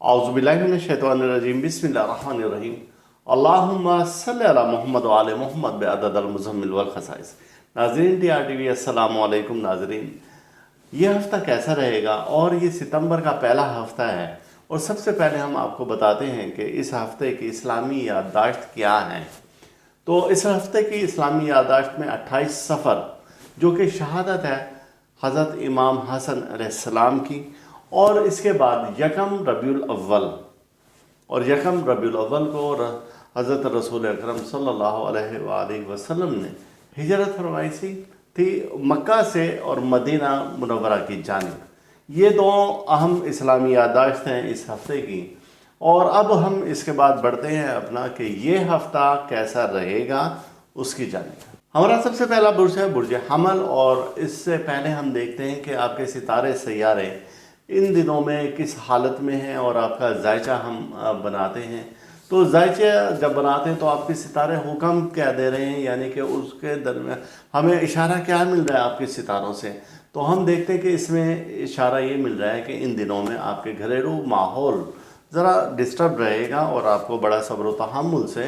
औज़ुबिल्लाहिमिनश्शैतानिर्रजीम बिस्मिल्लाहिर्रहमानिर्रहीम अल्लाहुम्मा सल्लि अला मुहम्मद व आले मुहम्मद बेअददिल मुज़म्मिल वल खसाइस। नाज़रीन TRTV अस्सलामु अलैकुम। नाज़रीन, ये हफ़्ता कैसा रहेगा और ये सितंबर का पहला हफ़्ता है और सबसे पहले हम आपको बताते हैं कि इस हफ़्ते की इस्लामी याददाश्त क्या हैं। तो इस हफ़्ते की इस्लामी याददाश्त में 28 सफ़र जो कि शहादत है हज़रत इमाम हसन अलैहिस्सलाम की, और इसके बाद यकम रबीउल अव्वल, और यकम रबीउल अव्वल को हज़रत रसूल अकरम सल्लल्लाहु अलैहि वसल्लम ने हिजरत फरमाई थी मक्का से और मदीना मुनव्वरा की जानिब। ये दो अहम इस्लामी याददाश्त हैं इस हफ़्ते की। और अब हम इसके बाद बढ़ते हैं अपना कि ये हफ़्ता कैसा रहेगा उसकी जानिब। हमारा सबसे पहला बुर्ज है बुर्ज हमल, और इससे पहले हम देखते हैं कि आपके सितारे सैयारे इन दिनों में किस हालत में हैं और आपका जायचा हम बनाते हैं। तो जायचे जब बनाते हैं तो आपके सितारे हुक्म क्या दे रहे हैं, यानी कि उसके दरमियान हमें इशारा क्या मिल रहा है आपके सितारों से। तो हम देखते हैं कि इसमें इशारा ये मिल रहा है कि इन दिनों में आपके घरेलू माहौल ज़रा डिस्टर्ब रहेगा और आपको बड़ा सब्र व तहम्मुल से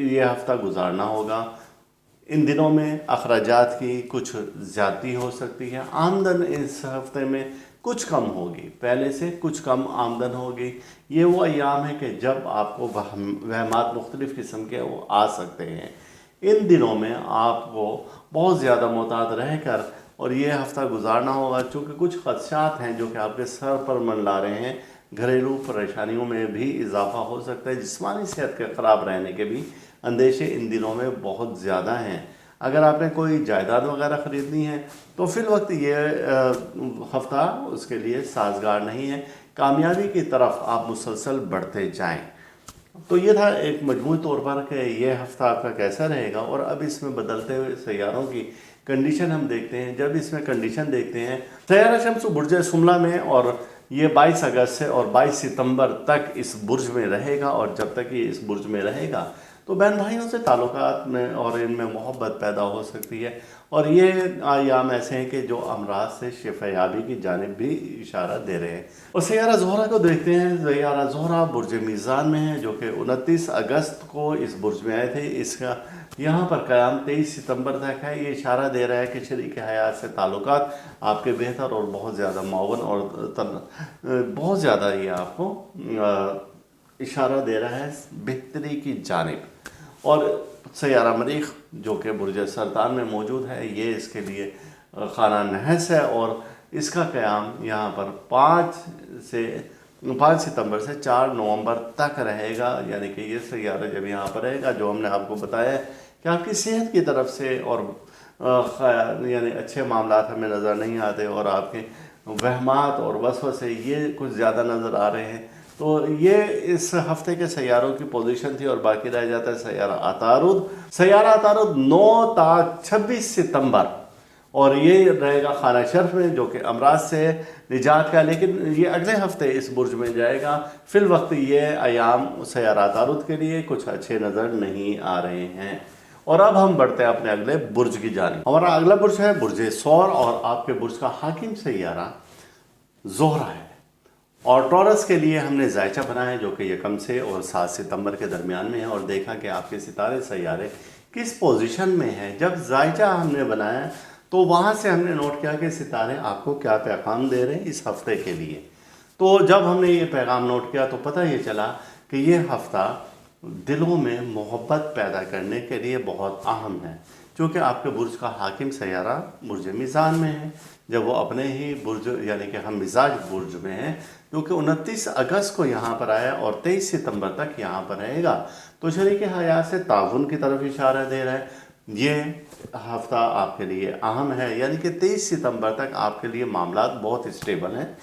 ये हफ़्ता गुजारना होगा। इन दिनों में अखराजात की कुछ ज़्यादती हो सकती है। आमदन इस हफ़्ते में कुछ कम होगी, पहले से कुछ कम आमदन होगी। ये वो अयाम है कि जब आपको वहमात मुख्तलिफ़ किस्म के वो आ सकते हैं। इन दिनों में आपको बहुत ज़्यादा मोहतात रह कर और ये हफ़्ता गुजारना होगा, चूँकि कुछ ख़दशात हैं जो कि आपके सर पर मंडला रहे हैं। घरेलू परेशानियों में भी इजाफ़ा हो सकता है। जिस्मानी सेहत के ख़राब रहने के भी अंदेशे इन दिनों में बहुत ज़्यादा हैं। अगर आपने कोई जायदाद वगैरह ख़रीदनी है तो फिल वक्त ये हफ़्ता उसके लिए साजगार नहीं है। कामयाबी की तरफ आप मुसलसल बढ़ते जाएं। तो ये था एक मजमूई तौर पर कि ये हफ़्ता आपका कैसा रहेगा। और अब इसमें बदलते हुए सैयारों की कंडीशन हम देखते हैं। जब इसमें कंडीशन देखते हैं, सैयारा शम्स बुर्ज सुमला में, और ये 22 अगस्त से और 22 सितंबर तक इस बुर्ज में रहेगा। और जब तक ये इस बुर्ज में रहेगा तो बहन भाइयों से ताल्लुकात में और इनमें मोहब्बत पैदा हो सकती है। और ये आयाम ऐसे हैं कि जो अमराज से शिफायाबी की जानिब भी इशारा दे रहे हैं। और सैयारा ज़ोहरा को देखते हैं। सैयारा ज़ोहरा बुर्ज मीज़ान में है, जो कि 29 अगस्त को इस बुर्ज में आए थे। इसका यहाँ पर क़याम 23 सितंबर तक है। ये इशारा दे रहा है कि शरीक हयात से ताल्लुकात आपके बेहतर और बहुत ज़्यादा मावन और बहुत ज़्यादा ये आपको इशारा दे रहा है बेहतरी की जानिब। और सैयारा मरीख़ जो कि बुर्ज सरतान में मौजूद है, ये इसके लिए खाना नहस है। और इसका क़याम यहाँ पर 5 सितंबर से 4 नवंबर तक रहेगा। यानी कि ये सैयारा जब यहाँ पर रहेगा, जो हमने आपको बताया है कि आपकी सेहत की तरफ से और यानी अच्छे मामलात हमें नज़र नहीं आते और आपके वहमात और वसवसे ये कुछ ज़्यादा नज़र आ रहे हैं। तो ये इस हफ्ते के सैयारों की पोजीशन थी। और बाकी रह जाता है सैयारा अतारुद। सैयारा अतारुद 9 ता 26 सितंबर, और ये रहेगा खाना शर्फ में, जो कि अमराज से निजात का, लेकिन ये अगले हफ्ते इस बुर्ज में जाएगा। फिल वक्त ये अयाम सैयारा अतारुद के लिए कुछ अच्छे नज़र नहीं आ रहे हैं। और अब हम बढ़ते हैं अपने अगले बुर्ज की जानिब। हमारा अगला बुर्ज है बुर्ज सौर, और आपके बुर्ज का हाकिम सैयारा ज़ोहरा है। और टॉरस के लिए हमने जायचा बनाया है, जो कि यकम से और 7 सितंबर के दरमियान में है। और देखा कि आपके सितारे सैयारे किस पोजीशन में है। जब जायचा हमने बनाया तो वहाँ से हमने नोट किया कि सितारे आपको क्या पैगाम दे रहे हैं इस हफ्ते के लिए। तो जब हमने ये पैगाम नोट किया तो पता ये चला कि ये हफ्ता दिलों में मोहब्बत पैदा करने के लिए बहुत अहम है, क्योंकि आपके बुर्ज का हाकिम सैयारा बुर्ज मीज़ान में है। जब वो अपने ही बुर्ज यानी कि हम मिजाज बुर्ज में हैं, क्योंकि 29 अगस्त को यहाँ पर आया और 23 सितंबर तक यहाँ पर रहेगा। तो शरीक हयात से ताउन की तरफ इशारा दे रहा है। ये हफ्ता आपके लिए अहम है, यानी कि 23 सितंबर तक आपके लिए मामलात बहुत स्टेबल हैं।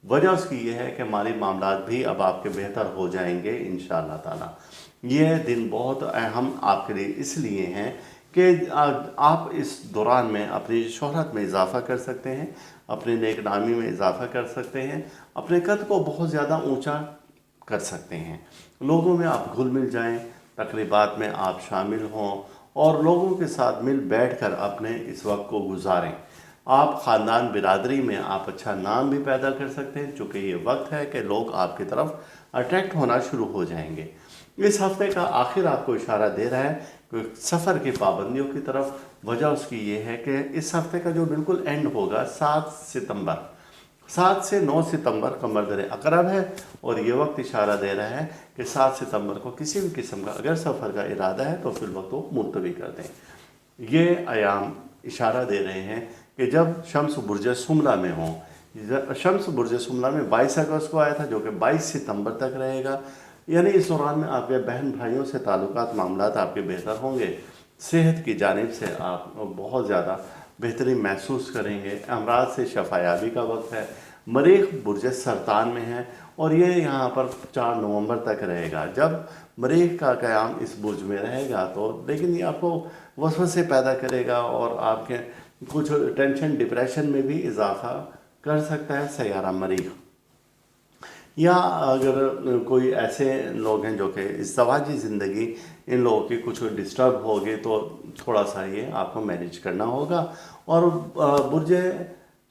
वजह उसकी ये है कि माली मामलात भी अब आपके बेहतर हो जाएंगे इंशाअल्लाह ताला। ये दिन बहुत अहम आपके लिए इसलिए हैं कि आप इस दौरान में अपनी शोहरत में इजाफ़ा कर सकते हैं, अपने नेक नामी में इजाफ़ा कर सकते हैं, अपने कद को बहुत ज़्यादा ऊंचा कर सकते हैं। लोगों में आप घुल मिल जाएं, तकरीबात में आप शामिल हों और लोगों के साथ मिल बैठ कर अपने इस वक्त को गुजारें। आप ख़ानदान बिरादरी में आप अच्छा नाम भी पैदा कर सकते हैं, चूँकि ये वक्त है कि लोग आपकी तरफ अट्रैक्ट होना शुरू हो जाएंगे। इस हफ्ते का आखिर आपको इशारा दे रहा है कि सफ़र की पाबंदियों की तरफ। वजह उसकी ये है कि इस हफ्ते का जो बिल्कुल एंड होगा 7 सितंबर, 7 से 9 सितंबर कमर दर अकरब है, और ये वक्त इशारा दे रहा है कि 7 सितंबर को किसी भी किस्म का अगर सफ़र का इरादा है तो फिर वक्त वो मुलतवी कर दें। ये अयाम इशारा दे रहे हैं कि जब शम्स बुर्ज सुमला में हों, शम्स बुर्ज सुमला में 22 अगस्त को आया था, जो कि 22 सितंबर तक रहेगा। यानी इस दौरान में आपके बहन भाइयों से ताल्लुकात मामलात आपके बेहतर होंगे, सेहत की जानिब से आप बहुत ज़्यादा बेहतरी महसूस करेंगे, अमराज से शफायाबी का वक्त है। मरीख बुर्ज सरतान में है और ये यहाँ पर 4 नवंबर तक रहेगा। जब मरीख का क़याम इस बुर्ज में रहेगा तो लेकिन ये आपको वसवसे पैदा करेगा और आपके कुछ टेंशन डिप्रेशन में भी इजाफ़ा कर सकता है सैयारा मरीख। या अगर कोई ऐसे लोग हैं जो कि इज़्दिवाजी ज़िंदगी इन लोगों की कुछ डिस्टर्ब होगी तो थोड़ा सा ये आपको मैनेज करना होगा। और बुर्ज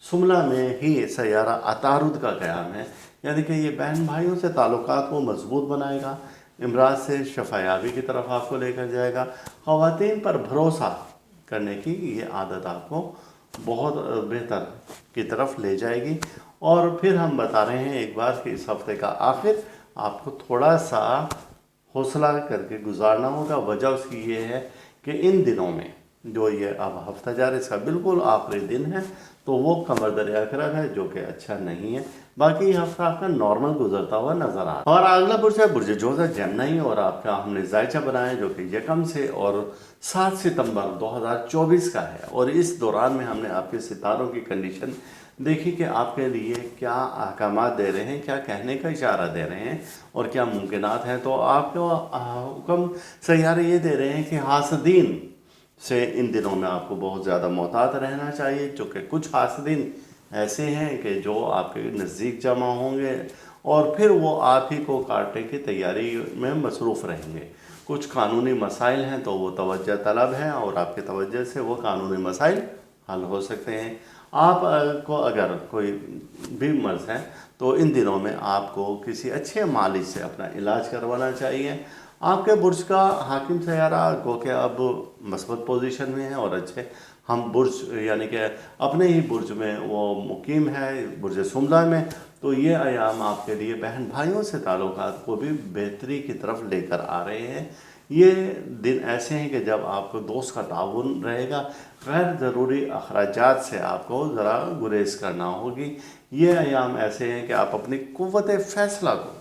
सुमला में ही सैयारा अतारुद का क़याम है, यानी कि ये बहन भाइयों से ताल्लुकात को मजबूत बनाएगा, इमराज से शफायाबी की तरफ आपको लेकर जाएगा। ख़वातीन पर भरोसा करने की ये आदत आपको बहुत बेहतर की तरफ ले जाएगी। और फिर हम बता रहे हैं एक बार कि इस हफ्ते का आखिर आपको थोड़ा सा हौसला करके गुजारना होगा। वजह उसकी ये है कि इन दिनों में जो ये अब हफ्ता जा रहा है इसका बिल्कुल आखिरी दिन है, तो वो कमर दर अकरब है, जो कि अच्छा नहीं है। बाकी ये हफ्ता आपका नॉर्मल गुजरता हुआ नजर आ रहा है। और अगला बुर्ज है बुर्ज जोजा जेमिनी, और आपका हमने जायचा बनाया जो कि यकम से और 7 सितंबर 2024 का है। और इस दौरान में हमने आपके सितारों की कंडीशन देखी कि आपके लिए क्या अहकामात दे रहे हैं, क्या कहने का इशारा दे रहे हैं और क्या मुमकिनात हैं। तो आपको हुक्म सैयारे ये दे रहे हैं कि हासदीन से इन दिनों में आपको बहुत ज़्यादा मोहतात रहना चाहिए, चूँकि कुछ हासदीन ऐसे हैं कि जो आपके नज़दीक जमा होंगे और फिर वो आप ही को काटने की तैयारी में मसरूफ़ रहेंगे। कुछ कानूनी मसाइल हैं तो वो तवज्जो तलब हैं और आपके तवज्जो से वो कानूनी मसाइल हल हो सकते हैं। आप को अगर कोई भी मर्ज़ है तो इन दिनों में आपको किसी अच्छे मालिक से अपना इलाज करवाना चाहिए। आपके बुर्ज का हाकिम सैयारा गो के अब मस्बत पोजीशन में है और अच्छे हम बुर्ज यानी कि अपने ही बुर्ज में वो मुकीम है बुर्ज सुमला में। तो ये अयाम आपके लिए बहन भाइयों से ताल्लुकात को भी बेहतरी की तरफ लेकर आ रहे हैं। ये दिन ऐसे हैं कि जब आपको दोस्त का ताउन रहेगा, गैर ज़रूरी अखराजात से आपको ज़रा गुरेज करना होगी। ये अयाम ऐसे हैं कि आप अपनी क़ुव्वत फ़ैसला को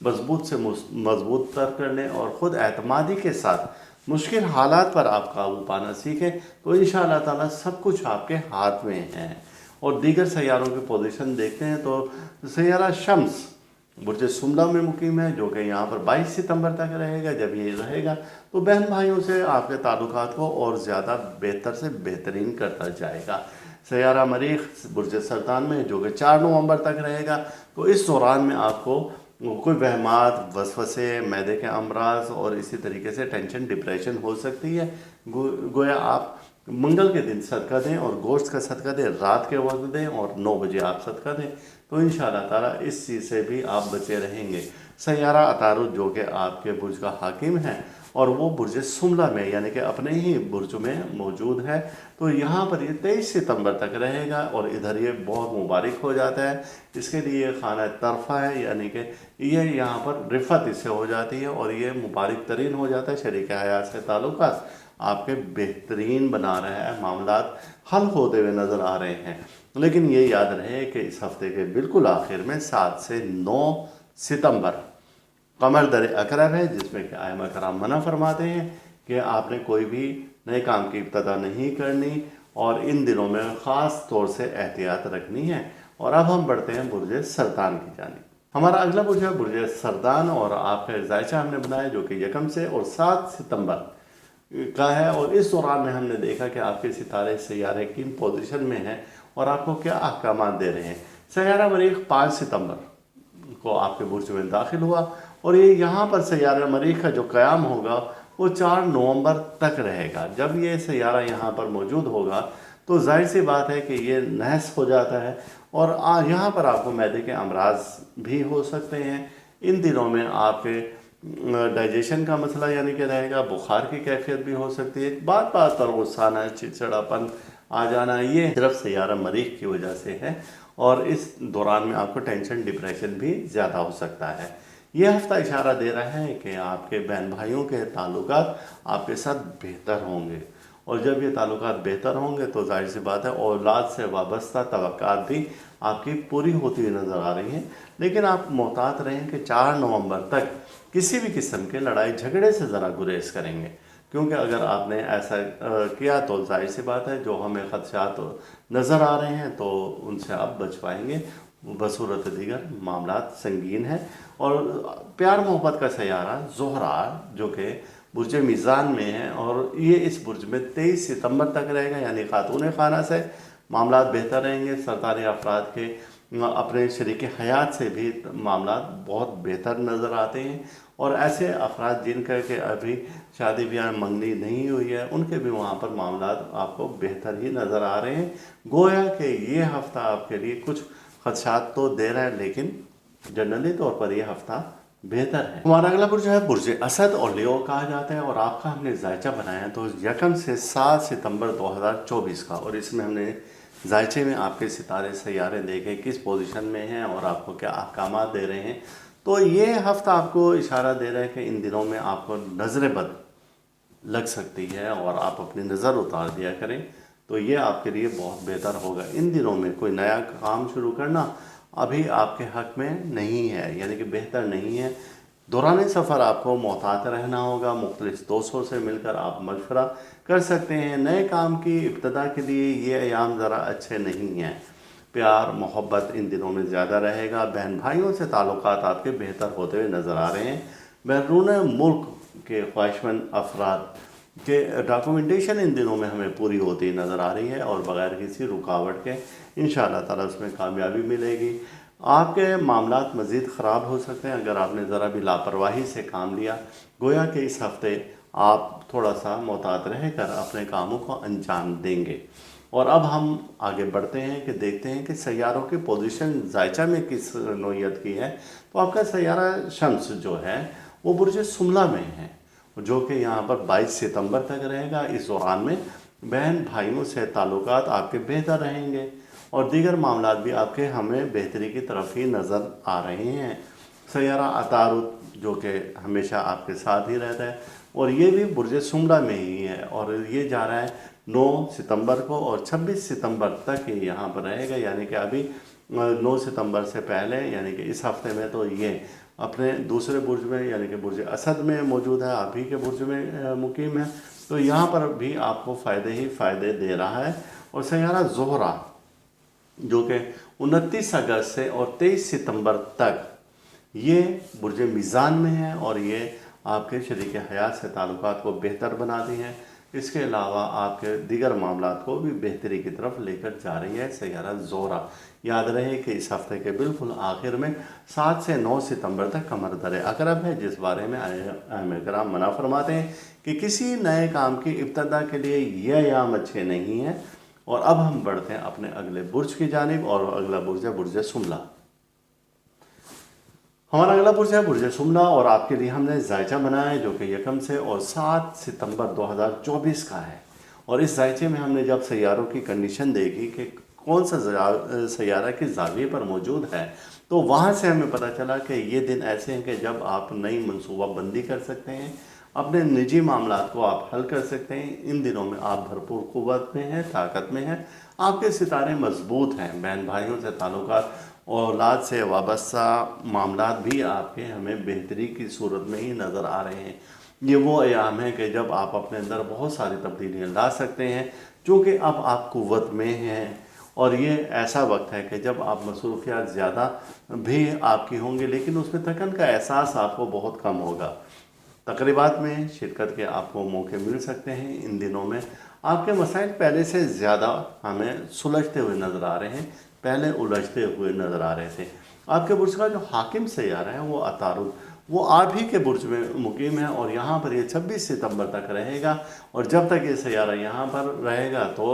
मजबूत से मजबूत तर करने और ख़ुद एतमादी के साथ मुश्किल हालात पर आप काबू पाना सीखें, तो इंशाअल्लाह ताला सब कुछ आपके हाथ में है। और दीगर सैयारों की पोजीशन देखते हैं तो सैयारा शम्स बुर्ज सुमला में मुकीम है, जो कि यहाँ पर 22 सितंबर तक रहेगा। जब ये रहेगा तो बहन भाइयों से आपके ताल्लुकात को और ज़्यादा बेहतर से बेहतरीन करता जाएगा। सैयारा मरीख बुर्ज सरतान में जो कि 4 नवंबर तक रहेगा। तो इस दौरान में आपको कोई वहमात, वसवसे, मैदे के अमराज और इसी तरीके से टेंशन डिप्रेशन हो सकती है। गोया आप मंगल के दिन सदका दें और गोश्त का सदका दें, रात के वक्त दें और 9 बजे आप सदका दें, तो इंशाअल्लाह ताला इस चीज़ से भी आप बचे रहेंगे। सैयारा अतारुद जो कि आपके बुर्ज का हाकिम है और वो बुर्ज सुमला में यानी कि अपने ही बुर्ज में मौजूद है। तो यहाँ पर ये 23 सितंबर तक रहेगा और इधर ये बहुत मुबारक हो जाता है। इसके लिए खाना तरफ़ा है, यानी कि ये यहाँ पर रिफ़त इससे हो जाती है और ये मुबारक तरीन हो जाता है। शरीक हयात से ताल्लुकात आपके बेहतरीन बना रहे हैं, मामलात हल होते हुए नज़र आ रहे हैं। लेकिन ये याद रहे कि इस हफ्ते के बिल्कुल आखिर में 7 से 9 सितंबर कमर दर अकरब है, जिसमें कि आइमा कराम मना फरमाते हैं कि आपने कोई भी नए काम की इब्तदा नहीं करनी और इन दिनों में ख़ास तौर से एहतियात रखनी है। और अब हम बढ़ते हैं बुर्ज सरतान की जानिब। हमारा अगला बुर्ज है बुर्ज सरतान और आपका जायचा हमने बनाया जो कि यकम से और 7 सितंबर का है। और इस दौरान में हमने देखा कि आपके सितारे सैयारे किन पोजीशन में हैं और आपको क्या अहकामात दे रहे हैं। सैयारा मरीख 5 सितंबर को आपके बुर्ज में दाखिल हुआ और ये यहाँ पर सैयारा मरीख का जो क़याम होगा वो 4 नवंबर तक रहेगा। जब ये सैयारा यहाँ पर मौजूद होगा तो जाहिर सी बात है कि ये नहस हो जाता है और यहाँ पर आपको मैदे के अमराज भी हो सकते हैं। इन दिनों में आपके डाइजेशन का मसला यानी कि रहेगा, बुखार की कैफियत भी हो सकती है, बात बात पर गुस्सा आना, चिड़चिड़ापन आ जाना, ये सिर्फ सैयारा मरीख की वजह से है और इस दौरान में आपको टेंशन डिप्रेशन भी ज़्यादा हो सकता है। ये हफ्ता इशारा दे रहा है कि आपके बहन भाइयों के ताल्लुकात आपके साथ बेहतर होंगे और जब ये ताल्लुकात बेहतर होंगे तो जाहिर सी बात है औलाद से वाबस्ता तवक्कात भी आपकी पूरी होती हुई नज़र आ रही हैं। लेकिन आप मोहतात रहें कि 4 नवंबर तक किसी भी किस्म के लड़ाई झगड़े से ज़रा गुरेज करेंगे, क्योंकि अगर आपने ऐसा किया तो जाहिर सी बात है जो हमें ख़दशात नज़र आ रहे हैं तो उनसे आप बच पाएंगे। बसूरत दीगर मामलात संगीन है और प्यार मोहब्बत का सैयारा ज़ोहरा जो कि बुर्ज मीज़ान में है और ये इस बुर्ज में 23 सितंबर तक रहेगा, यानी खातून खाना से मामलात बेहतर रहेंगे। सरकारी अफराद के अपने शरीक हयात से भी मामलात बहुत बेहतर नज़र आते हैं और ऐसे अफराद जिनका कि अभी शादी ब्याह मंगनी नहीं हुई है उनके भी वहाँ पर मामलात आपको बेहतर ही नज़र आ रहे हैं। गोया कि ये हफ़्ता आपके लिए कुछ खदशात तो दे रहा है लेकिन जनरली तौर पर यह हफ़्ता बेहतर है। हमारा अगला बुर्ज है बुर्ज असद और लियो कहा जाता है और आपका हमने जायचा बनाया है तो यकम से 7 सितंबर 2024 का, और इसमें हमने जायचे में आपके सितारे सैयारे देखे किस पोजीशन में हैं और आपको क्या अहकामात दे रहे हैं। तो ये हफ्ता आपको इशारा दे रहा है कि इन दिनों में आपको नज़र बद लग सकती है और आप अपनी नज़र उतार दिया करें तो ये आपके लिए बहुत बेहतर होगा। इन दिनों में कोई नया काम शुरू करना अभी आपके हक में नहीं है, यानी कि बेहतर नहीं है। दौरान सफ़र आपको मोहतात रहना होगा, मुख्तलिफ दोस्तों से मिलकर आप मशवरा कर सकते हैं। नए काम की इब्तदा के लिए ये अयाम ज़रा अच्छे नहीं हैं। प्यार मोहब्बत इन दिनों में ज़्यादा रहेगा। बहन भाइयों से ताल्लुकात आपके बेहतर होते हुए नज़र आ रहे हैं। बैरून मुल्क के ख्वाहिशमंद अफराद के डॉक्यूमेंटेशन इन दिनों में हमें पूरी होती नज़र आ रही है और बग़ैर किसी रुकावट के इंशाअल्लाह ताला उसमें कामयाबी मिलेगी। आपके मामलात मज़ीद ख़राब हो सकते हैं अगर आपने ज़रा भी लापरवाही से काम लिया। गोया कि इस हफ़्ते आप थोड़ा सा मोहतात रहकर अपने कामों को अंजाम देंगे। और अब हम आगे बढ़ते हैं कि देखते हैं कि सैयारों की पोजीशन जायचा में किस नौइयत की है। तो आपका सैयारा शम्स जो है वो बुर्ज सुमला में है जो कि यहाँ पर 22 सितंबर तक रहेगा। इस दौरान में बहन भाइयों से ताल्लुकात आपके बेहतर रहेंगे और दीगर मामलात भी आपके हमें बेहतरी की तरफ ही नज़र आ रहे हैं। सैयारा अतारुद जो कि हमेशा आपके साथ ही रहता है और ये भी बुर्ज सुमला में ही है और ये जा रहा है 9 सितंबर को और 26 सितंबर तक ये यहाँ पर रहेगा, यानी कि अभी 9 सितंबर से पहले यानी कि इस हफ्ते में तो ये अपने दूसरे बुर्ज में यानी कि बुर्ज असद में मौजूद है, आप ही के बुर्ज में मुकीम है। तो यहाँ पर भी आपको फ़ायदे ही फ़ायदे दे रहा है। और सैयारा ज़ोहरा जो कि 29 अगस्त से और 23 सितंबर तक ये बुर्ज मीज़ान में है और ये आपके शरीक हयात से ताल्लुकात को बेहतर बनाती हैं। इसके अलावा आपके दीगर मामलात को भी बेहतरी की तरफ लेकर जा रही है सैयारा ज़ोहरा। याद रहे कि इस हफ्ते के बिल्कुल आखिर में 7 से 9 सितंबर तक कमर दर अकरब है, जिस बारे में आइम्मा किराम मना फरमाते हैं कि किसी नए काम की इब्तदा के लिए ये अयाम अच्छे नहीं हैं। और अब हम बढ़ते हैं अपने अगले बुर्ज की जानिब और अगला बुर्ज है बुर्ज सुमला। हमारा अगला बुर्ज है बुर्ज सुमला और आपके लिए हमने जायचा बनाया है जो कि यकम से और 7 सितंबर 2024 का है। और इस जायचे में हमने जब सैयारों की कंडीशन देखी कि कौन सा सैयारा किस ज़ाविये पर मौजूद है तो वहाँ से हमें पता चला कि ये दिन ऐसे हैं कि जब आप नई मनसूबा बंदी कर सकते हैं, अपने निजी मामलात को आप हल कर सकते हैं। इन दिनों में आप भरपूर क़ुव्वत में हैं, ताकत में हैं, आपके सितारे मजबूत हैं। बहन भाइयों से ताल्लुकात औलाद से वाबस्ता मामलात भी आपके हमें बेहतरी की सूरत में ही नज़र आ रहे हैं। ये वो अयाम है कि जब आप अपने अंदर बहुत सारी तब्दीलियाँ ला सकते हैं चूँकि अब आप क़ुव्वत में हैं। और ये ऐसा वक्त है कि जब आप मसरूफियात ज़्यादा भी आपकी होंगी लेकिन उसमें थकन का एहसास आपको बहुत कम होगा। तकरीबात में शिरकत के आपको मौके मिल सकते हैं। इन दिनों में आपके मसाइल पहले से ज़्यादा हमें सुलझते हुए नज़र आ रहे हैं, पहले उलझते हुए नज़र आ रहे थे। आपके बुर्ज का जो हाकिम सैयारा है वो अतारुद वो आप ही के बुर्ज में मुकीम है और यहाँ पर ये 26 सितंबर तक रहेगा। और जब तक ये सैयारा यहाँ पर रहेगा तो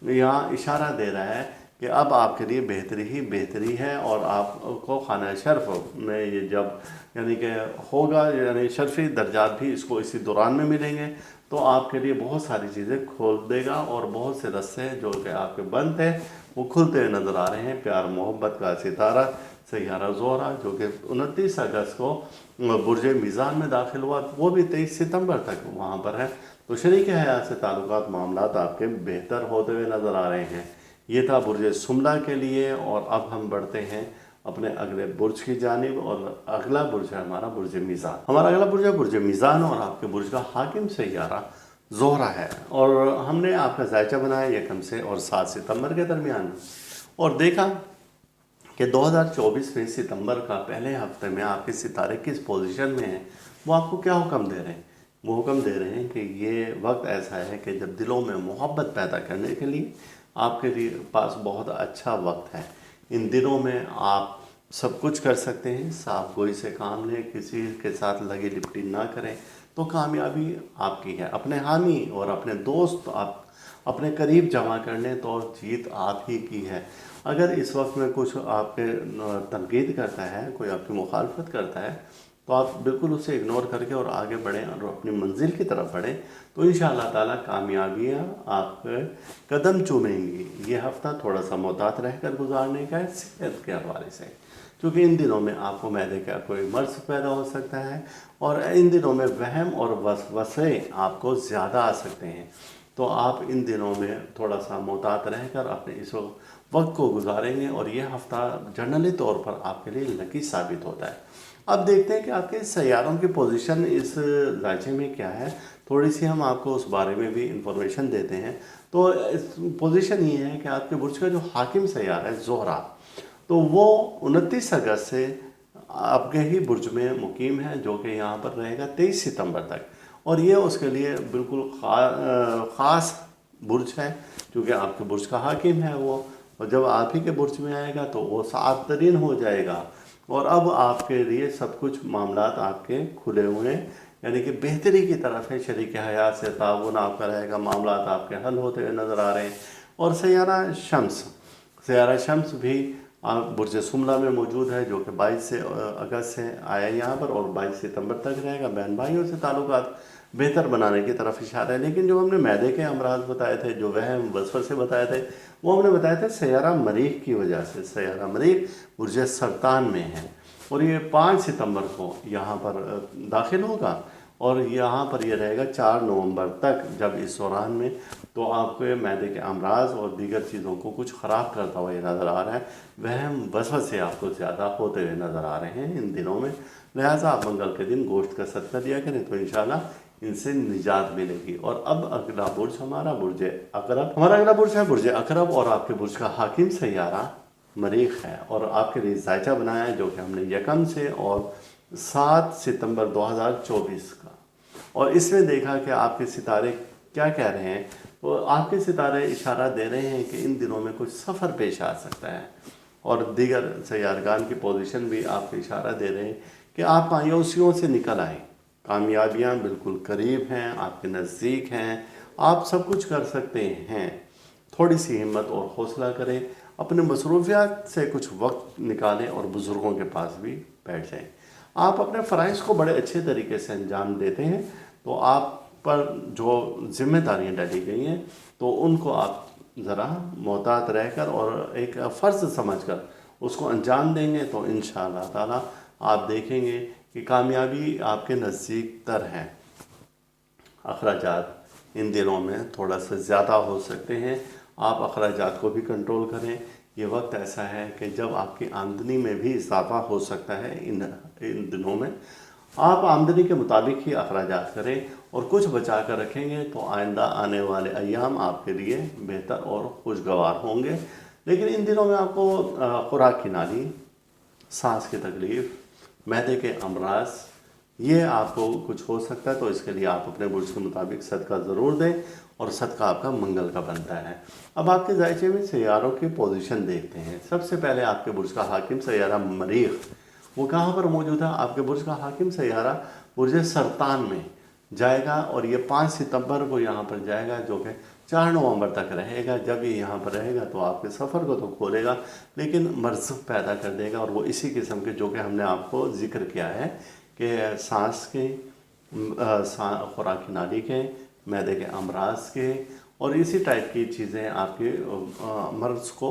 यहाँ इशारा दे रहा है कि अब आपके लिए बेहतरी ही बेहतरी है, और आपको खाना शर्फ में ये जब यानी कि होगा, यानी शर्फी दर्जात भी इसको इसी दौरान में मिलेंगे, तो आपके लिए बहुत सारी चीज़ें खोल देगा, और बहुत से रस्ते जो कि आपके बंद थे वो खुलते हुए नज़र आ रहे हैं। प्यार मोहब्बत का सितारा सैयारा ज़ोहरा जो कि 29 अगस्त को बुर्ज मीज़ान में दाखिल हुआ, वो भी 23 सितंबर तक वहाँ पर है। तो शरीक हयात से ताल्लुकात मामलात आपके बेहतर होते हुए नज़र आ रहे हैं। ये था बुर्ज सुमला के लिए, और अब हम बढ़ते हैं अपने अगले बुर्ज की जानिब, और अगला बुर्ज है हमारा बुर्ज मीज़ान। हमारा अगला बुर्ज है बुर्ज मीज़ान, और आपके बुर्ज का हाकिम सैयारा ज़ोहरा है। और हमने आपका जायचा बनाया 1 से और 7 सितंबर के दरमियान, और देखा कि 2024 में सितंबर का पहले हफ्ते में आपके सितारे किस पोजीशन में हैं। वो आपको क्या हुक्म दे रहे हैं? वो हुक्म दे रहे हैं कि ये वक्त ऐसा है कि जब दिलों में मोहब्बत पैदा करने के लिए आपके लिए पास बहुत अच्छा वक्त है। इन दिनों में आप सब कुछ कर सकते हैं, साफ गोई से काम लें, किसी के साथ लगी लिपटी ना करें, तो कामयाबी आपकी है। अपने हामी और अपने दोस्त आप अपने करीब जमा कर लें तो जीत आप ही की है। अगर इस वक्त में कुछ आपके तनकीद करता है, कोई आपकी मुखालफत करता है, तो आप बिल्कुल उसे इग्नोर करके और आगे बढ़ें और अपनी मंजिल की तरफ बढ़ें, तो इंशाअल्लाह ताला कामयाबियाँ आपके कदम चूमेंगी। ये हफ़्ता थोड़ा सा मोहतात रहकर गुजारने का है सेहत के हवाले से, क्योंकि इन दिनों में आपको मैदे का कोई मर्ज़ पैदा हो सकता है, और इन दिनों में वहम और वसवसे आपको ज़्यादा आ सकते हैं। तो आप इन दिनों में थोड़ा सा मोहतात रहकर अपने इस वक्त को गुजारेंगे, और ये हफ़्ता जनरली तौर पर आपके लिए लकी साबित होता है। अब देखते हैं कि आपके सैयारों की पोजीशन इस राज्य में क्या है। थोड़ी सी हम आपको उस बारे में भी इंफॉर्मेशन देते हैं। तो इस पोजीशन ये है कि आपके बुर्ज का जो हाकिम सैयारा है ज़ोहरा, तो वो 29 अगस्त से आपके ही बुर्ज में मुकीम है, जो कि यहाँ पर रहेगा 23 सितंबर तक। और ये उसके लिए बिल्कुल ख़ास बुर्ज है, क्योंकि आपके बुर्ज का हाकिम है वो, और जब आप ही के बुर्ज में आएगा तो वो सात तरीन हो जाएगा। और अब आपके लिए सब कुछ मामलात आपके खुले हुए हैं, यानी कि बेहतरी की तरफ है। शरीक हयात से ताउन आपका रहेगा, मामलात आपके हल होते हुए नज़र आ रहे हैं। और सैयारा शम्स भी बुर्ज सुमला में मौजूद है, जो कि 22 अगस्त से आया यहाँ पर, और 22 सितंबर तक रहेगा। बहन भाइयों से ताल्लुकात बेहतर बनाने की तरफ इशारा है। लेकिन जो हमने मैदे के अमराज बताए थे, जो वहम वसवसे बताए थे, वो हमने बताए थे सैयारा मरीख की वजह से। सैयारा मरीख बुर्ज सरतान में है, और ये 5 सितंबर को यहाँ पर दाखिल होगा, और यहाँ पर ये रहेगा 4 नवंबर तक। जब इस दौरान में तो आपको मैदे के अमराज और दीगर चीज़ों को कुछ ख़राब करता हुआ ये नज़र आ रहा है। वहम वसवसे आपको ज़्यादा होते हुए नज़र आ रहे हैं इन दिनों में। लिहाजा आप मंगल के दिन गोश्त का सदका दिया करें, तो इंशाल्लाह इनसे निजात मिलेगी। और अब अगला बुर्ज हमारा बुर्ज अकरब। हमारा अगला बुर्ज है बुर्ज अकरब, और आपके बुर्ज का हाकिम सैयारा मरीख है, और आपके लिए जायचा बनाया है, जो कि हमने 1 से और 7 सितंबर 2024 का। और इसमें देखा कि आपके सितारे क्या कह रहे हैं। तो आपके सितारे इशारा दे रहे हैं कि इन दिनों में कुछ सफ़र पेश आ सकता है, और दीगर सैयारगान की पोजीशन भी आपको इशारा दे रहे हैं कि आप मायूसियों से निकल आए। कामयाबियाँ बिल्कुल करीब हैं, आपके नज़दीक हैं, आप सब कुछ कर सकते हैं। थोड़ी सी हिम्मत और हौसला करें, अपने मसरूफियात से कुछ वक्त निकालें, और बुज़ुर्गों के पास भी बैठ जाएं। आप अपने फ़राइज़ को बड़े अच्छे तरीके से अंजाम देते हैं, तो आप पर जो जिम्मेदारियां डाली गई हैं, तो उनको आप ज़रा मोहतात रहकर और एक फ़र्ज़ समझकर उसको अंजाम देंगे, तो इंशाअल्लाह ताला आप देखेंगे कि कामयाबी आपके नज़दीक तर है। अखराजात इन दिनों में थोड़ा सा ज़्यादा हो सकते हैं, आप अखराजात को भी कंट्रोल करें। ये वक्त ऐसा है कि जब आपकी आमदनी में भी इजाफा हो सकता है। इन दिनों में आप आमदनी के मुताबिक ही अखराजात करें, और कुछ बचा कर रखेंगे, तो आइंदा आने वाले अय्याम आपके लिए बेहतर और खुशगवार होंगे। लेकिन इन दिनों में आपको खुराक की नाली, सांस की तकलीफ़, मैदे के अमराज, ये आपको कुछ हो सकता है। तो इसके लिए आप अपने बुर्ज के मुताबिक सदका ज़रूर दें, और सदका आपका मंगल का बनता है। अब आपके जायचे में सैयारों की पोजीशन देखते हैं। सबसे पहले आपके बुर्ज का हाकिम सैयारा मरीख, वो कहाँ पर मौजूद है? आपके बुर्ज का हाकिम सैयारा बुर्ज सरतान में जाएगा, और ये 5 सितंबर को यहाँ पर जाएगा, जो कि 4 नवंबर तक रहेगा। जब ये यहाँ पर रहेगा तो आपके सफ़र को तो खोलेगा लेकिन मर्ज़ पैदा कर देगा, और वो इसी किस्म के जो कि हमने आपको ज़िक्र किया है कि सांस के, खुराकी नाली के, मैदे के अमराज के, और इसी टाइप की चीज़ें आपके मर्ज़ को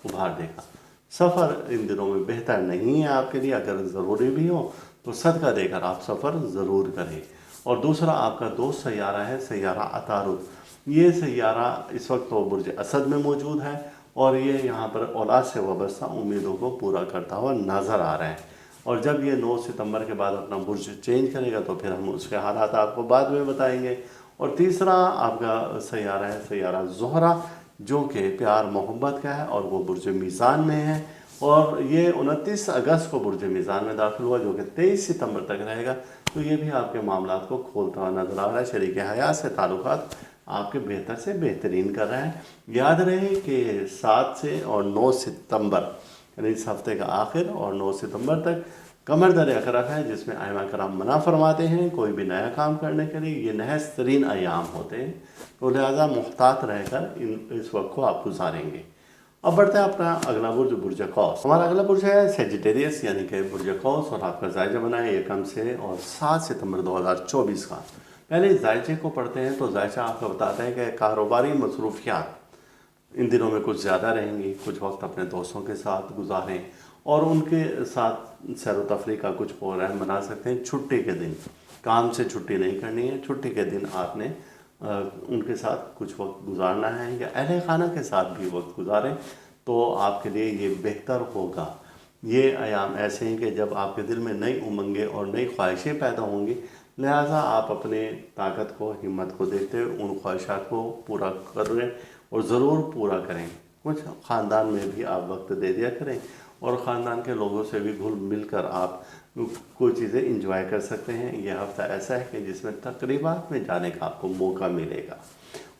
उभार देगा। सफ़र इन दिनों में बेहतर नहीं है आपके लिए, अगर ज़रूरी भी हो तो सदका देकर आप सफ़र ज़रूर करें। और दूसरा आपका दोस्त सैयारा है सैयारा अतारुद। ये सैयारा इस वक्त तो बुर्ज असद में मौजूद है और ये यहाँ पर औलाद से वाबस्ता उम्मीदों को पूरा करता हुआ नज़र आ रहा है। और जब ये 9 सितंबर के बाद अपना बुर्ज चेंज करेगा तो फिर हम उसके हालात आपको बाद में बताएंगे। और तीसरा आपका सैयारा है सैयारा ज़ोहरा, जो कि प्यार मोहब्बत का है और वो बुर्ज मीज़ान में है, और ये 29 अगस्त को बुर्ज मीज़ान में दाखिल हुआ, जो कि 23 सितंबर तक रहेगा। तो ये भी आपके मामलात को खोलता हुआ नज़र आ रहा है। शरीक हयात से ताल्लुकात आपके बेहतर से बेहतरीन कर रहे हैं। याद रहे कि 7 से और 9 सितंबर यानी इस हफ्ते का आखिर और 9 सितंबर तक कमर दर अकरब है, जिसमें आइमा कराम मना फरमाते हैं कोई भी नया काम करने के लिए। ये नहस तरीन अयाम होते हैं, तो लिहाजा मुहतात रहकर इस वक्त को आप गुजारेंगे। अब बढ़ते हैं अपना अगला बुर्ज, बुर्ज कौस। हमारा अगला बुर्ज है सेजिटेरियस यानी कि बुर्ज कौस, और आपका जायजा बना है 1 से और 7 सितंबर 2024 का। पहले जायजे को पढ़ते हैं तो जायजा आपको बताता है कि कारोबारी मसरूफियात इन दिनों में कुछ ज़्यादा रहेंगी। कुछ वक्त अपने दोस्तों के साथ गुजारें और उनके साथ सैर व तफरीह का कुछ प्रोग्राम बना सकते हैं। छुट्टी के दिन काम से छुट्टी नहीं करनी है, छुट्टी के दिन आपने उनके साथ कुछ वक्त गुजारना है, या अहले खाना के साथ भी वक्त गुजारें तो आपके लिए ये बेहतर होगा। ये अयाम ऐसे हैं कि जब आपके दिल में नई उमंगें और नई ख्वाहिशें पैदा होंगी, लिहाजा आप अपने ताकत को, हिम्मत को देखते हुए उन ख्वाहिशात को पूरा करें और ज़रूर पूरा करें। कुछ ख़ानदान में भी आप वक्त दे दिया करें और ख़ानदान के लोगों से भी घुल मिल कर आप कोई चीज़ें इंजॉय कर सकते हैं। यह हफ्ता ऐसा है कि जिसमें तकरीबात में जाने का आपको मौका मिलेगा,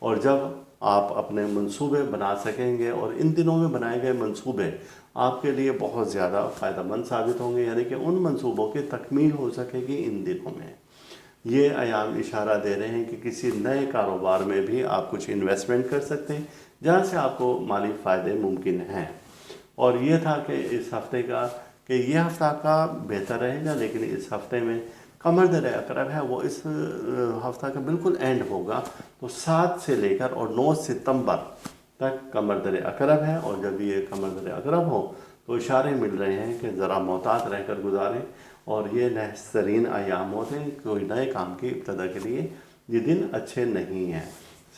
और जब आप अपने मंसूबे बना सकेंगे, और इन दिनों में बनाए गए मंसूबे आपके लिए बहुत ज़्यादा फ़ायदेमंद साबित होंगे, यानी कि उन मंसूबों की तकमील हो सकेगी इन दिनों में। ये अयाम इशारा दे रहे हैं कि किसी नए कारोबार में भी आप कुछ इन्वेस्टमेंट कर सकते हैं जहाँ से आपको माली फ़ायदे मुमकिन हैं। और ये था कि इस हफ्ते का कि ये हफ्ता का बेहतर रहेगा, लेकिन इस हफ्ते में कमर दर अकरब है वो इस हफ्ता का बिल्कुल एंड होगा। तो 7 से लेकर और 9 सितंबर तक कमर दर अकरब है, और जब ये कमर दर अकरब हो तो इशारे मिल रहे हैं कि ज़रा मोहतात रहकर गुजारें, और ये नहसरीन अयाम होते हैं। कोई नए काम की इब्तदा के लिए ये दिन अच्छे नहीं हैं।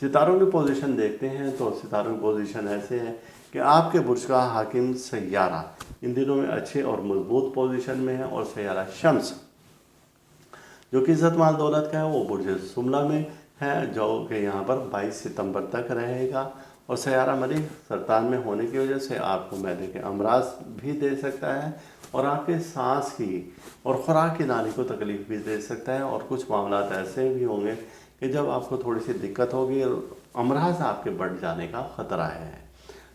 सितारों की पोजीशन देखते हैं तो सितारों की पोजीशन ऐसे है कि आपके बुर्ज का हाकिम सैयारा इन दिनों में अच्छे और मजबूत पोजीशन में है, और सैयारा शम्स जो कि इज़्ज़त माल दौलत का है वो बुर्ज सुमला में है, जो कि यहाँ पर 22 सितंबर तक रहेगा। और सैयारा मरीख सरतान में होने की वजह से आपको मैदे के अमराज भी दे सकता है, और आपके सांस की और खुराक की नाली को तकलीफ़ भी दे सकता है। और कुछ मामलात ऐसे भी होंगे कि जब आपको थोड़ी सी दिक्कत होगी, अमराज आपके बढ़ जाने का ख़तरा है।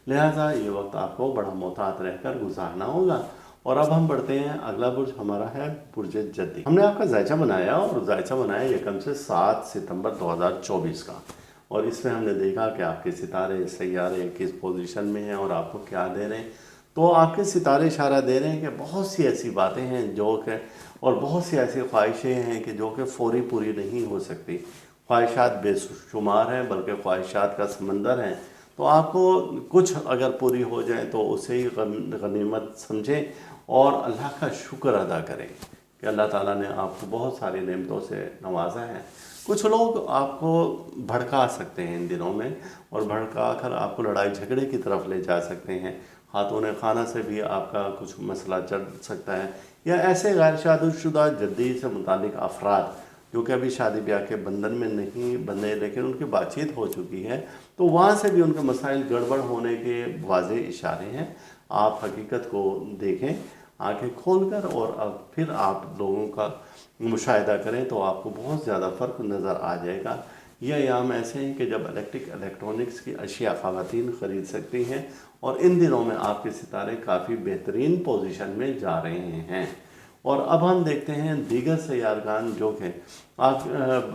लिहाजा ये वक्त आपको बड़ा मोहतात रहकर गुजारना होगा। और अब हम बढ़ते हैं, अगला बुर्ज हमारा है बुर्ज जद्दी। हमने आपका जायचा बनाया, और जायचा बनाया 1 से 7 सितंबर 2024 का, और इसमें हमने देखा कि आपके सितारे सैयारे किस पोजीशन में हैं और आपको क्या दे रहे हैं। तो आपके सितारे इशारा दे रहे हैं कि बहुत सी ऐसी बातें हैं जो कि, और बहुत सी ऐसी ख्वाहिशें हैं कि जो कि फौरी पूरी नहीं हो सकती। ख्वाहिशात बेशुमार हैं, बल्कि ख्वाहिशात का समंदर है। तो आपको कुछ अगर पूरी हो जाए तो उसे ही गनीमत समझें और अल्लाह का शुक्र अदा करें कि अल्लाह ताला ने आपको बहुत सारी नेमतों से नवाजा है। कुछ लोग आपको भड़का सकते हैं इन दिनों में, और भड़का कर आपको लड़ाई झगड़े की तरफ ले जा सकते हैं। खातून खाना से भी आपका कुछ मसला चल सकता है, या ऐसे गैर शादीशुदा जद्दी से मुतालिक अफराद जो कि अभी शादी ब्याह के बंधन में नहीं बंधे लेकिन उनकी बातचीत हो चुकी है, तो वहाँ से भी उनके मसाइल गड़बड़ होने के वाज़े इशारे हैं। आप हकीकत को देखें आंखें खोलकर, और अब फिर आप लोगों का मुशाहिदा करें तो आपको बहुत ज़्यादा फ़र्क नज़र आ जाएगा। ये अयाम ऐसे हैं कि जब इलेक्ट्रॉनिक्स की अशिया ख़वातीन ख़रीद सकती हैं, और इन दिनों में आपके सितारे काफ़ी बेहतरीन पोजीशन में जा रहे हैं। اور اب ہم دیکھتے ہیں دیگر سیارگان جو کہ آپ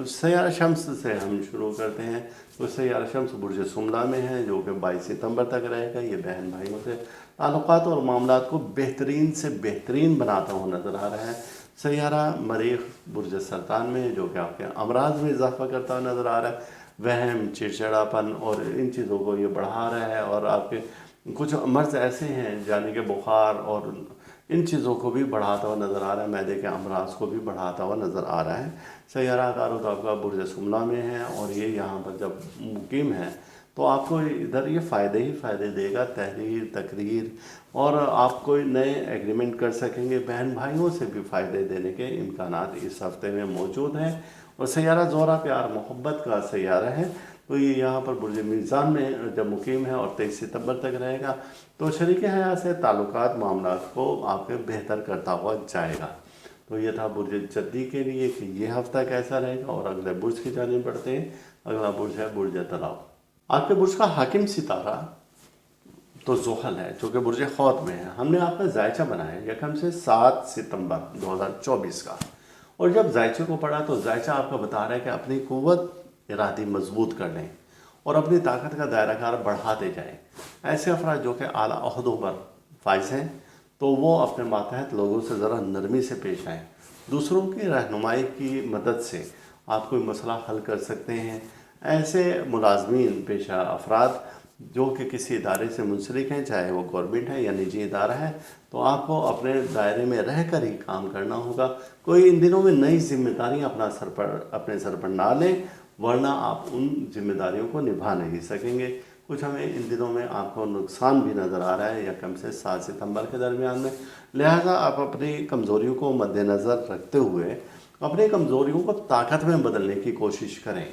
سیارہ شمس سے ہم شروع کرتے ہیں. تو سیارہ شمس برج سملہ میں ہے جو کہ 22 ستمبر تک رہے گا. یہ بہن بھائیوں سے تعلقات اور معاملات کو بہترین سے بہترین بناتا ہوا نظر آ رہا ہے. سیارہ مریخ برج سرطان میں ہے جو کہ آپ کے امراض میں اضافہ کرتا ہوا نظر آ رہا ہے. وہم، چڑچڑاپن اور ان چیزوں کو یہ بڑھا رہا ہے، اور آپ کے کچھ مرض ایسے ہیں یعنی کہ بخار اور ان چیزوں کو بھی بڑھاتا ہوا نظر آ رہا ہے. معدے کے امراض کو بھی بڑھاتا ہوا نظر آ رہا ہے. سیارہ عطارد آپ کا برج سملہ میں ہے، اور یہ یہاں پر جب مقیم ہے تو آپ کو ادھر یہ فائدے ہی فائدے دے گا. تحریر، تقریر، اور آپ کوئی نئے ایگریمنٹ کر سکیں گے. بہن بھائیوں سے بھی فائدے دینے کے امکانات اس ہفتے میں موجود ہیں. اور سیارہ زہرہ پیار محبت کا سیارہ ہے، تو یہ یہاں پر برج میزان میں جب مقیم ہے اور 23 ستمبر تک رہے گا تو شریک حیات سے تعلقات معاملات کو آپ کے بہتر کرتا ہوا جائے گا. تو یہ تھا برج جدی کے لیے کہ یہ ہفتہ کیسا رہے گا. اور اگلے برج کی جانب بڑھتے ہیں. اگلا برج ہے برج طلاء. آپ کے برج کا حاکم ستارہ تو زحل ہے جو کہ برج حوت میں ہے. ہم نے آپ کا زائچہ بنایا یکم سے 7 ستمبر 2024 کا، اور جب زائچے کو پڑھا تو زائچہ آپ کا بتا رہا ہے کہ اپنی قوت ارادی مضبوط کر لیں اور اپنی طاقت کا دائرہ کار بڑھاتے جائیں. ایسے افراد جو کہ اعلیٰ عہدوں پر فائز ہیں تو وہ اپنے ماتحت لوگوں سے ذرا نرمی سے پیش آئیں. دوسروں کی رہنمائی کی مدد سے آپ کوئی مسئلہ حل کر سکتے ہیں. ایسے ملازمین پیشہ افراد جو کہ کسی ادارے سے منسلک ہیں، چاہے وہ گورنمنٹ ہے یا نجی ادارہ ہے، تو آپ کو اپنے دائرے میں رہ کر ہی کام کرنا ہوگا. کوئی ان دنوں میں نئی ذمہ داریاں اپنے سر پر نہ لیں، ورنہ آپ ان ذمہ داریوں کو نبھا نہیں سکیں گے. کچھ ہمیں ان دنوں میں آپ کو نقصان بھی نظر آ رہا ہے یکم سے 7 ستمبر کے درمیان میں. لہذا آپ اپنی کمزوریوں کو مد نظر رکھتے ہوئے اپنی کمزوریوں کو طاقت میں بدلنے کی کوشش کریں.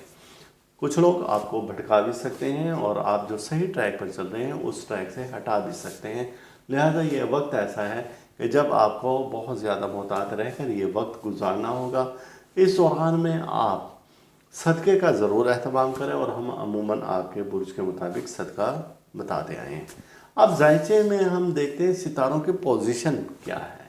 کچھ لوگ آپ کو بھٹکا بھی سکتے ہیں اور آپ جو صحیح ٹریک پر چل رہے ہیں اس ٹریک سے ہٹا بھی سکتے ہیں. لہذا یہ وقت ایسا ہے کہ جب آپ کو بہت زیادہ محتاط رہ کر یہ وقت گزارنا ہوگا. اس دوران میں آپ صدقے کا ضرور اہتمام کریں، اور ہم عموماً آپ کے برج کے مطابق صدقہ بتاتے آئے ہیں. اب زائچے میں ہم دیکھتے ہیں ستاروں کی پوزیشن کیا ہے،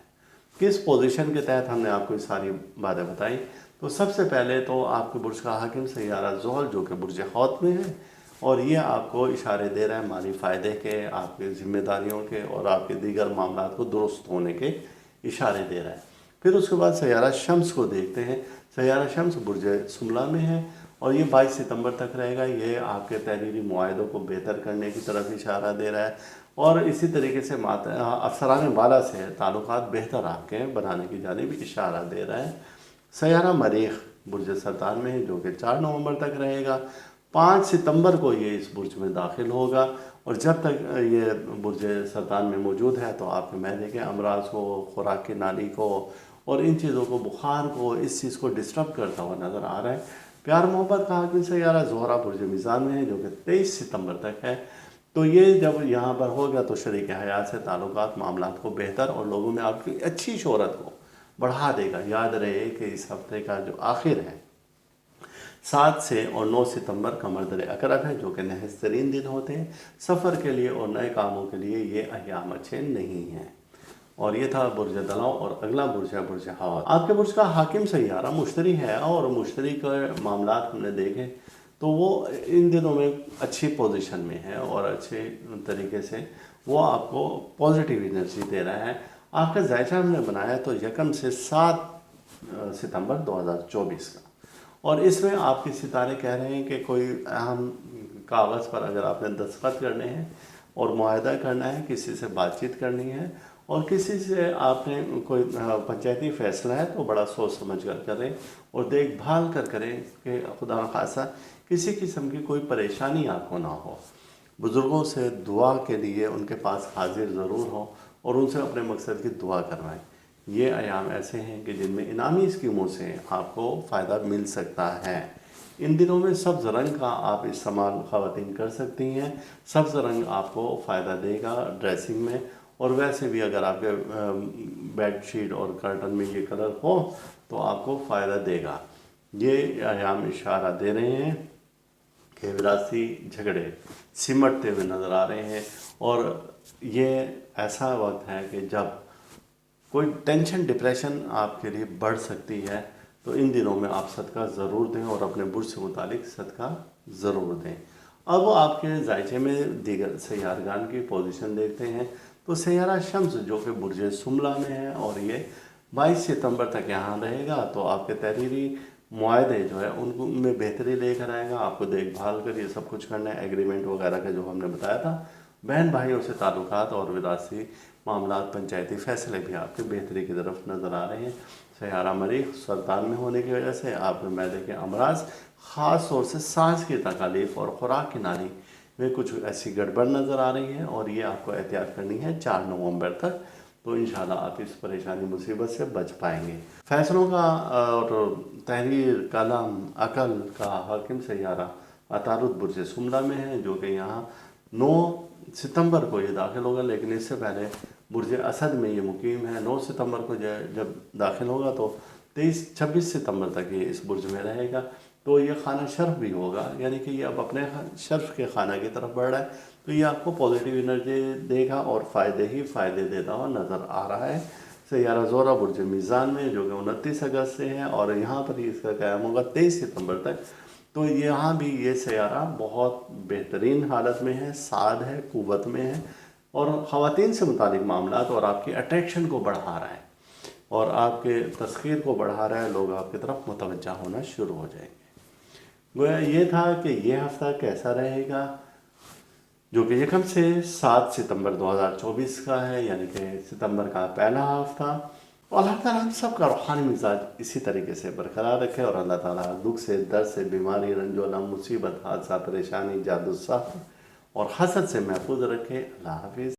کس پوزیشن کے تحت ہم نے آپ کو یہ ساری باتیں بتائیں. تو سب سے پہلے تو آپ کے برج کا حاکم سیارہ زحل جو کہ برج حوت میں ہے، اور یہ آپ کو اشارے دے رہا ہے مالی فائدے کے، آپ کے ذمہ داریوں کے اور آپ کے دیگر معاملات کو درست ہونے کے اشارے دے رہا ہے. پھر اس کے بعد سیارہ شمس کو دیکھتے ہیں. سیارہ شمس برج سملہ میں ہے اور یہ 22 ستمبر تک رہے گا. یہ آپ کے تحریری معاہدوں کو بہتر کرنے کی طرف اشارہ دے رہا ہے، اور اسی طریقے سے افسران بالا سے تعلقات بہتر آپ کے بنانے کی جانب اشارہ دے رہا ہے. سیارہ مریخ برج سرطان میں ہے جو کہ 4 نومبر تک رہے گا. 5 ستمبر کو یہ اس برج میں داخل ہوگا، اور جب تک یہ برج سرطان میں موجود ہے تو آپ کے معدے کے امراض کو، خوراک کی نالی کو اور ان چیزوں کو، بخار کو، اس چیز کو ڈسٹرب کرتا ہوا نظر آ رہا ہے. پیار محبت کا حاکم سیارہ زہرہ برج میزان میں ہے جو کہ 23 ستمبر تک ہے. تو یہ جب یہاں پر ہوگا تو شریک حیات سے تعلقات معاملات کو بہتر اور لوگوں میں آپ کی اچھی شہرت کو بڑھا دے گا. یاد رہے کہ اس ہفتے کا جو آخر ہے 7 سے اور 9 ستمبر کا مرد اقرب ہے جو کہ نحس ترین دن ہوتے ہیں. سفر کے لیے اور نئے کاموں کے لیے یہ ایام اچھے نہیں ہیں. اور یہ تھا برج طلاء. اور اگلا برج ہے برج حوت. آپ کے برج کا حاکم سیارہ مشتری ہے، اور مشتری کے معاملات ہم نے دیکھے تو وہ ان دنوں میں اچھی پوزیشن میں ہے اور اچھے طریقے سے وہ آپ کو پازیٹیو انرجی دے رہا ہے. آپ کا زائچہ ہم نے بنایا تو یکم سے 7 ستمبر 2024 کا، اور اس میں آپ کے ستارے کہہ رہے ہیں کہ کوئی اہم کاغذ پر اگر آپ نے دستخط کرنے ہیں اور معاہدہ کرنا ہے، کسی سے بات چیت کرنی ہے اور کسی سے آپ نے کوئی پنچایتی فیصلہ ہے تو بڑا سوچ سمجھ کر کریں اور دیکھ بھال کر کریں کہ خدا نخواستہ کسی قسم کی کوئی پریشانی آپ کو نہ ہو. بزرگوں سے دعا کے لیے ان کے پاس حاضر ضرور ہوں اور ان سے اپنے مقصد کی دعا کروائیں. یہ ایام ایسے ہیں کہ جن میں انعامی اسکیموں سے آپ کو فائدہ مل سکتا ہے. ان دنوں میں سبز رنگ کا آپ استعمال خواتین کر سکتی ہیں. سبز رنگ آپ کو فائدہ دے گا ڈریسنگ میں، اور ویسے بھی اگر آپ کے بیڈ شیٹ اور کرٹن میں یہ کلر ہو تو آپ کو فائدہ دے گا. یہ ایام اشارہ دے رہے ہیں کہ وراثتی جھگڑے سمٹتے ہوئے نظر آ رہے ہیں، اور یہ ایسا وقت ہے کہ جب کوئی ٹینشن ڈپریشن آپ کے لیے بڑھ سکتی ہے، تو ان دنوں میں آپ صدقہ ضرور دیں اور اپنے برج سے متعلق صدقہ ضرور دیں۔ اب آپ کے ذائچے میں دیگر سیارگان کی پوزیشن دیکھتے ہیں، تو سیارہ شمس جو کہ برج سملہ میں ہے اور یہ 22 ستمبر تک یہاں رہے گا، تو آپ کے تحریری معاہدے جو ہے ان میں بہتری لے کر آئے گا۔ آپ کو دیکھ بھال کر یہ سب کچھ کرنا ہے، ایگریمنٹ وغیرہ کا جو ہم نے بتایا تھا، بہن بھائیوں سے تعلقات اور وراثی معاملات، پنچایتی فیصلے بھی آپ کے بہتری کی طرف نظر آ رہے ہیں۔ سیارہ مریخ سرطان میں ہونے کی وجہ سے آپ کے معدے کے امراض، خاص طور سے سانس کی تکالیف اور خوراک کی نالی میں کچھ ایسی گڑبڑ نظر آ رہی ہے، اور یہ آپ کو احتیاط کرنی ہے 4 نومبر تک، تو انشاءاللہ آپ اس پریشانی مصیبت سے بچ پائیں گے۔ فیصلوں کا اور تحریر، قلم، عقل کا حاکم سیارہ عطارد برج سملہ میں ہے، جو کہ یہاں 9 ستمبر کو یہ داخل ہوگا، لیکن اس سے پہلے برج اسد میں یہ مقیم ہے۔ 9 ستمبر کو جب داخل ہوگا تو 26 ستمبر تک یہ اس برج میں رہے گا، تو یہ خانہ شرف بھی ہوگا، یعنی کہ یہ اب اپنے شرف کے خانہ کی طرف بڑھ رہا ہے، تو یہ آپ کو پازیٹیو انرجی دے گا اور فائدے ہی فائدے دیتا ہوا نظر آ رہا ہے۔ سیارہ زہرہ برج میزان میں، جو کہ 29 اگست سے ہے، اور یہاں پر ہی اس کا قیام ہوگا 23 ستمبر تک، تو یہاں بھی یہ سیارہ بہت بہترین حالت میں ہے، سعد ہے، قوت میں ہے، اور خواتین سے متعلق معاملات اور آپ کی اٹریکشن کو بڑھا رہا ہے اور آپ کے تسخیر کو بڑھا رہا ہے، لوگ آپ کی طرف متوجہ ہونا شروع ہو جائیں گے۔ گویا یہ تھا کہ یہ ہفتہ کیسا رہے گا، جو کہ 1 سے 7 ستمبر 2024 کا ہے، یعنی کہ ستمبر کا پہلا ہفتہ۔ اور اللہ تعالیٰ ہم سب کا روحانی مزاج اسی طریقے سے برقرار رکھے، اور اللہ تعالیٰ دکھ سے، درد سے، بیماری، رنج و غم، مصیبت، حادثہ، پریشانی، جادو، سحر اور حسد سے محفوظ رکھے۔ اللہ حافظ۔